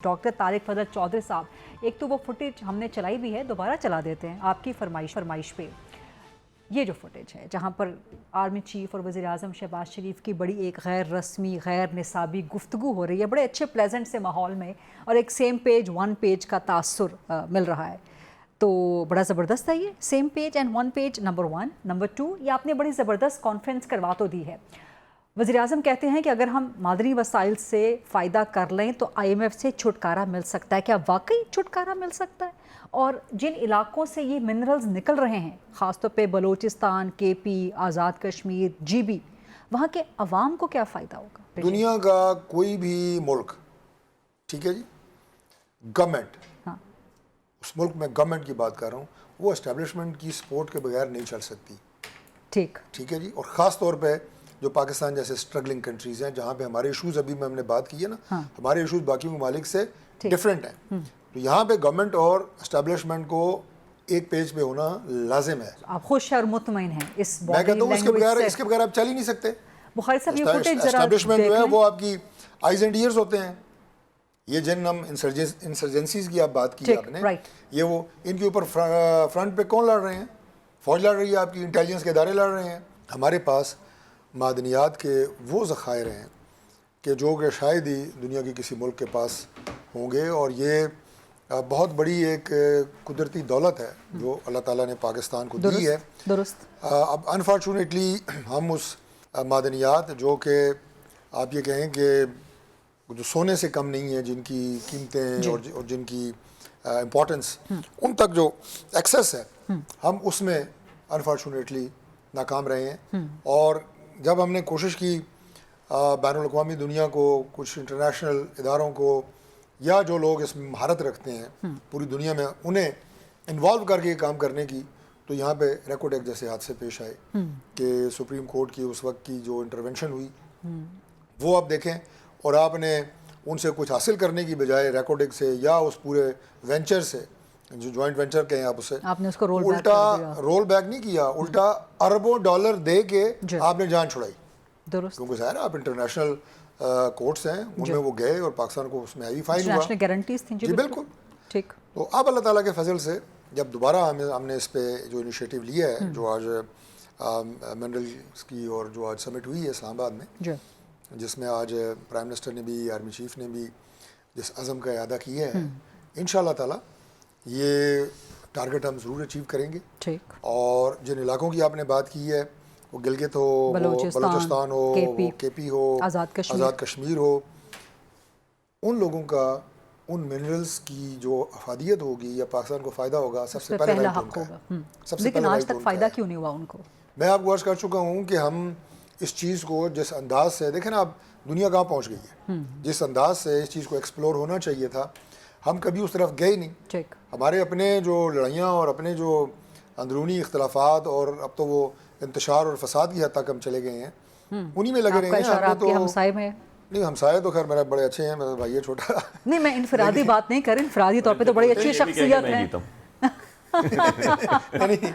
Doctor Tariq फजल चौधरी साहब, एक तो वो फुटेज हमने चलाई भी है, दोबारा चला देते हैं आपकी फरमाइश पे। ये जो फुटेज है जहाँ पर आर्मी चीफ और वज़ीर आज़म शहबाज शरीफ की बड़ी एक गैर रस्मी गैर निसाबी गुफ्तगू हो रही है बड़े अच्छे प्लेजेंट से माहौल में, और एक सेम पेज वन पेज का तासुर मिल रहा है, तो बड़ा ज़बरदस्त है ये same page and one page. Number 1, number 2, ये आपने बड़ी ज़बरदस्त कॉन्फ्रेंस करवा तो दी है। वज़ीर आज़म कहते हैं कि अगर हम मादनी वसाइल से फ़ायदा कर लें तो IMF से छुटकारा मिल सकता है। क्या वाकई छुटकारा मिल सकता है? और जिन इलाकों से ये मिनरल्स निकल रहे हैं, ख़ासतौर पे बलूचिस्तान, KP, आज़ाद कश्मीर, GB, वहाँ के अवाम को क्या फ़ायदा होगा? दुनिया का कोई भी मुल्क, ठीक है जी, गवर्नमेंट, हाँ, उस मुल्क में गवर्नमेंट की बात कर रहा हूँ, वो एस्टेब्लिशमेंट की सपोर्ट के बगैर नहीं चल सकती। ठीक है जी। और ख़ास तौर पे जो पाकिस्तान जैसे स्ट्रगलिंग कंट्रीज़ हैं, जहाँ पे हमारे इशूज़ अभी में हमने बात की है ना, हाँ, हमारे इशूज़ बाकी ममालिक से डिफरेंट हैं, तो यहाँ पे गवर्नमेंट और एस्टेब्लिशमेंट को एक पेज पे होना लाजिम है। आप खुश और मुतमईन हैं इस मैं कहता हूँ इसके बगैर आप चल ही नहीं सकते। बुखारी साहब, ये फुटेज जरा एस्टेब्लिशमेंट जो है देख वो आपकी आइज एंड ईयर्स होते हैं। ये जिन हम इंसर्जेंसीज की आप बात की आपने, ये वो इनके ऊपर फ्रंट पे कौन लड़ रहे हैं? फौज लड़ रही है, आपकी इंटेलिजेंस के इदारे लड़ रहे हैं। हमारे पास मादनियात के वो ज़खायर हैं कि जो कि शायद ही दुनिया के किसी मुल्क के पास होंगे, और ये बहुत बड़ी एक कुदरती दौलत है जो अल्लाह ताला ने पाकिस्तान को दी है। अब अनफॉर्चुनेटली हम उस मादनियात जो कि आप ये कहें कि जो सोने से कम नहीं है, जिनकी कीमतें और जिनकी इम्पोर्टेंस उन तक जो एक्सेस है, हम उसमें अनफॉर्चुनेटली नाकाम रहे हैं। और जब हमने कोशिश की बैनुल-अक़वामी दुनिया को, कुछ इंटरनेशनल इदारों को, या जो लोग इसमें महारत रखते हैं पूरी दुनिया में, उन्हें इन्वॉल्व करके काम करने की, तो यहाँ पे रेकोडेक जैसे हादसे पेश आए कि सुप्रीम कोर्ट की उस वक्त की जो इंटरवेंशन हुई वो आप देखें, और आपने उनसे कुछ हासिल करने की बजाय रेकोडेक से या उस पूरे वेंचर से, जो जॉइंट वेंचर कहें आप उसे, आपने उसको उल्टा रोल बैक नहीं किया, उल्टा अरबों डॉलर दे के आपने जान छुड़ाई। क्योंकि ज़ाहिर है आप इंटरनेशनल कोर्ट्स हैं, उनमें वो गए और पाकिस्तान को उसमें हैवी फाइन हुआ, गारंटीज थी जी बिल्कुल ठीक। तो अब अल्लाह ताला के फजल से जब दोबारा हमने इस पे जो इनिशिएटिव लिया है, जो आज मिनरल्स की और जो आज समिट हुई है इस्लामाबाद में, जिसमें आज प्राइम मिनिस्टर ने भी, आर्मी चीफ ने भी जिस अज़म का इरादा किया है, इंशाअल्लाह ताला ये टारगेट हम ज़रूर अचीव करेंगे। ठीक। और जिन इलाकों की आपने बात की है, वो गिलगित हो, बलूचिस्तान हो, KP हो, आज़ाद कश्मीर हो, उन लोगों का उन मिनरल्स की जो अफादियत होगी या पाकिस्तान को फ़ायदा होगा, सबसे पहले हक होगा। लेकिन आज तक फ़ायदा क्यों नहीं हुआ उनको? मैं आपको अर्ज़ कर चुका हूँ कि हम इस चीज़ को जिस अंदाज से, देखें ना आप दुनिया कहाँ पहुँच गई है, जिस अंदाज से इस चीज़ को एक्सप्लोर होना चाहिए था, हम कभी उस तरफ गए नहीं। ठीक। हमारे अपने जो लड़ाइयाँ और अपने जो अंदरूनी इख्तलाफात, और अब तो वो इंतशार और फसाद की हद तक हम चले गए हैं, उन्हीं में लगे रहे हैं। आपके हमसाए में नहीं, हमसाए तो खैर मेरे बड़े अच्छे हैं, मेरा भाई है छोटा। नहीं, मैं इनफरादी बात नहीं कर रही, इनफरादी तौर पे तो बड़ी अच्छी शख्सियत है। नहीं,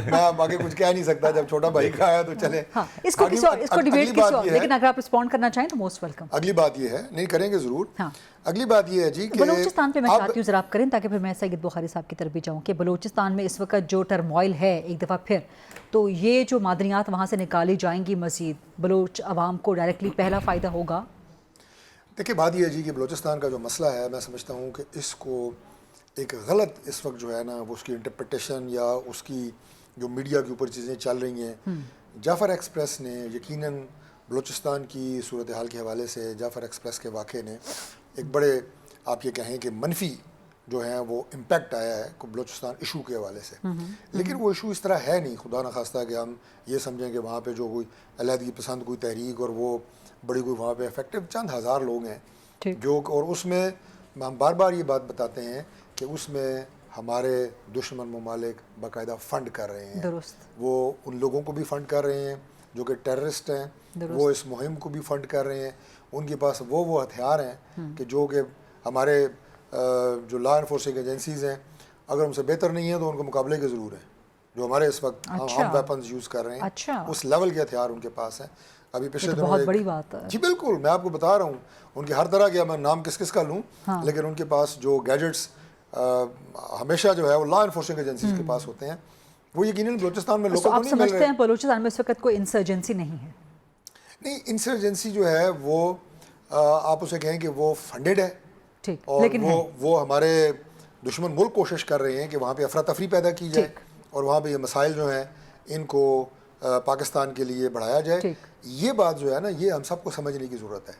मैं आगे कुछ कह नहीं सकता, जब छोटा भाई का आया तो चले। हाँ, इसको डिबेट किसी और, लेकिन अगर आप रिस्पॉन्ड करना चाहें तो मोस्ट वेलकम। अगली बात ये है, नहीं करेंगे ज़रूर। हाँ। अगली बात ये है जी कि बलूचिस्तान पे मैं चाहती हूँ ज़रा आप करें, ताकि फिर मैं सईद बुखारी साहब की तरफ भी जाऊँ कि बलूचिस्तान में इस वक्त जो टर्मोइल है एक दफ़ा फिर, तो ये जो मादनियात वहाँ से निकाली जाएंगी, मज़ीद बलूच अवाम को डायरेक्टली पहला फ़ायदा होगा। देखिए, बात यह है जी कि बलूचिस्तान का जो मसला है, मैं समझता हूँ कि इसको एक गलत इस वक्त जो है ना, वो उसकी इंटरप्रिटेशन या उसकी जो मीडिया के ऊपर चीज़ें चल रही हैं, जाफ़र एक्सप्रेस ने यकीनन बलूचिस्तान की सूरत हाल के हवाले से, जाफ़र एक्सप्रेस के वाक़े ने एक बड़े, आप ये कहें कि मनफी जो है वो इम्पैक्ट आया है बलूचिस्तान इशू के हवाले से। लेकिन वो इशू इस तरह है नहीं, खुदा न खास्ता कि हम ये समझें कि वहाँ पे जो कोई अलहदगी पसंद कोई तहरीक और वो बड़ी कोई वहाँ पे इफेक्टिव चंद हज़ार लोग हैं जो, और उसमें हम बार बार ये बात बताते हैं कि उसमें हमारे दुश्मन ममालिक बाकायदा फ़ंड कर रहे हैं। वो उन लोगों को भी फ़ंड कर रहे हैं जो कि टेररिस्ट हैं, वो इस मुहिम को भी फ़ंड कर रहे हैं। उनके पास वो हथियार हैं कि जो कि हमारे जो लॉ इन्फोर्सिंग एजेंसीज़ हैं, अगर उनसे बेहतर नहीं है तो उनको मुकाबले के ज़रूर है। जो हमारे इस वक्त हम वेपन्स यूज़ कर रहे हैं, उस लेवल के हथियार उनके पास हैं। अभी पिछले तो दिनों बहुत बड़ी बात है। जी बिल्कुल, मैं आपको बता रहा हूँ, उनके हर तरह के, मैं नाम किस किस का लूँ, लेकिन उनके पास जो गैजेट्स हमेशा जो है वो लॉ इन्फोर्सिंग एजेंसीज के पास होते हैं, वो यकीनन बलूचिस्तान में लोगों तो को आप नहीं मिल रहे। समझते हैं बलूचिस्तान में इस वक्त कोई इंसर्जेंसी नहीं है? नहीं, इंसर्जेंसी जो है वो आप उसे कहें कि वो फंडेड है, ठीक, और लेकिन वो हमारे दुश्मन मुल्क कोशिश कर रहे हैं कि वहाँ पे अफरा तफरी पैदा की जाए और वहाँ पे ये मसाइल जो हैं इनको पाकिस्तान के लिए बढ़ाया जाए। ये बात जो है ना, ये हम सबको समझने की ज़रूरत है।